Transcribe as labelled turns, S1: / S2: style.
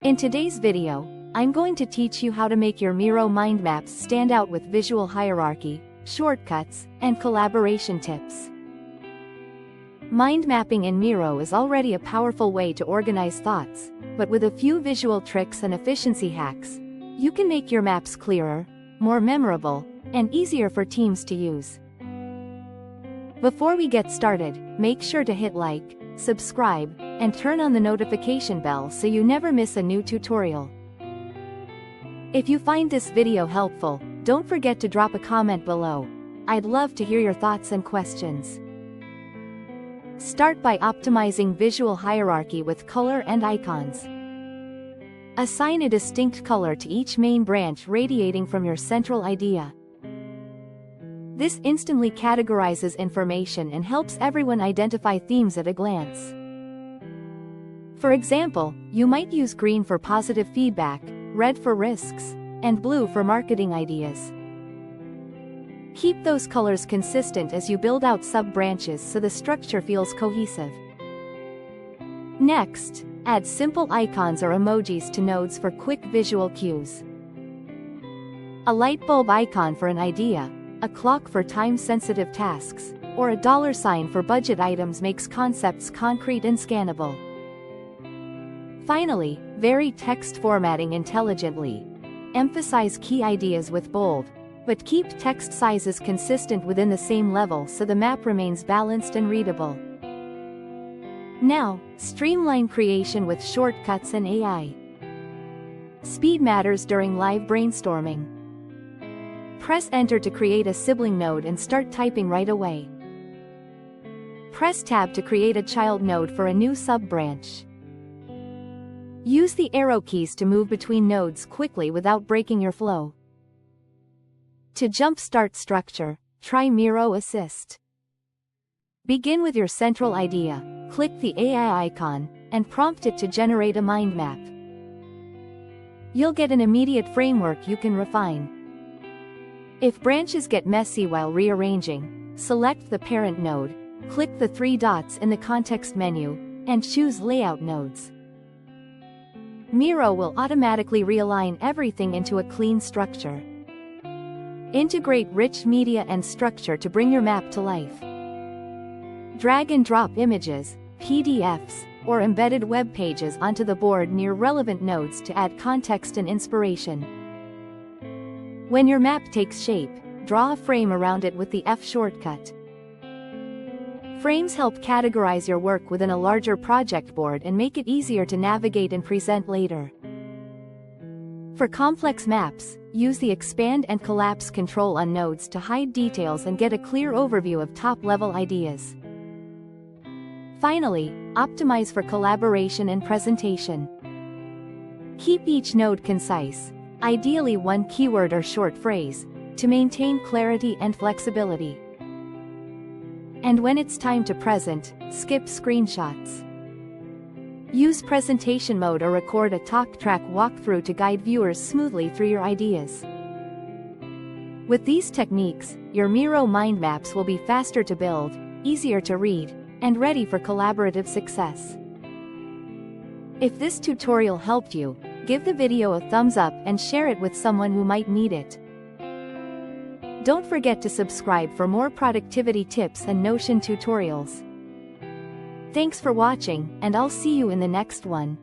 S1: In today's video, I'm going to teach you how to make your Miro mind maps stand out with visual hierarchy, shortcuts, and collaboration tips. Mind mapping in Miro is already a powerful way to organize thoughts, but with a few visual tricks and efficiency hacks, you can make your maps clearer, more memorable, and easier for teams to use. Before we get started, make sure to hit like, subscribe, and turn on the notification bell so you never miss a new tutorial. If you find this video helpful, don't forget to drop a comment below. I'd love to hear your thoughts and questions. Start by optimizing visual hierarchy with color and icons. Assign a distinct color to each main branch radiating from your central idea. This instantly categorizes information and helps everyone identify themes at a glance. For example, you might use green for positive feedback, red for risks, and blue for marketing ideas. Keep those colors consistent as you build out sub-branches so the structure feels cohesive. Next, add simple icons or emojis to nodes for quick visual cues. A light bulb icon for an idea, a clock for time-sensitive tasks, or a dollar sign for budget items makes concepts concrete and scannable. Finally, vary text formatting intelligently. Emphasize key ideas with bold, but keep text sizes consistent within the same level so the map remains balanced and readable. Now, streamline creation with shortcuts and AI. Speed matters during live brainstorming. Press Enter to create a sibling node and start typing right away. Press Tab to create a child node for a new sub-branch. Use the arrow keys to move between nodes quickly without breaking your flow. To jumpstart structure, try Miro Assist. Begin with your central idea, click the AI icon, and prompt it to generate a mind map. You'll get an immediate framework you can refine. If branches get messy while rearranging, select the parent node, click the three dots in the context menu, and choose Layout Nodes. Miro will automatically realign everything into a clean structure. Integrate rich media and structure to bring your map to life. Drag and drop images, PDFs, or embedded web pages onto the board near relevant nodes to add context and inspiration. When your map takes shape, draw a frame around it with the F shortcut. Frames help categorize your work within a larger project board and make it easier to navigate and present later. For complex maps, use the Expand and Collapse control on nodes to hide details and get a clear overview of top-level ideas. Finally, optimize for collaboration and presentation. Keep each node concise, ideally one keyword or short phrase, to maintain clarity and flexibility. And when it's time to present, skip screenshots. Use presentation mode or record a talk track walkthrough to guide viewers smoothly through your ideas. With these techniques, your Miro mind maps will be faster to build, easier to read, and ready for collaborative success. If this tutorial helped you, give the video a thumbs up and share it with someone who might need it. Don't forget to subscribe for more productivity tips and Notion tutorials. Thanks for watching, and I'll see you in the next one.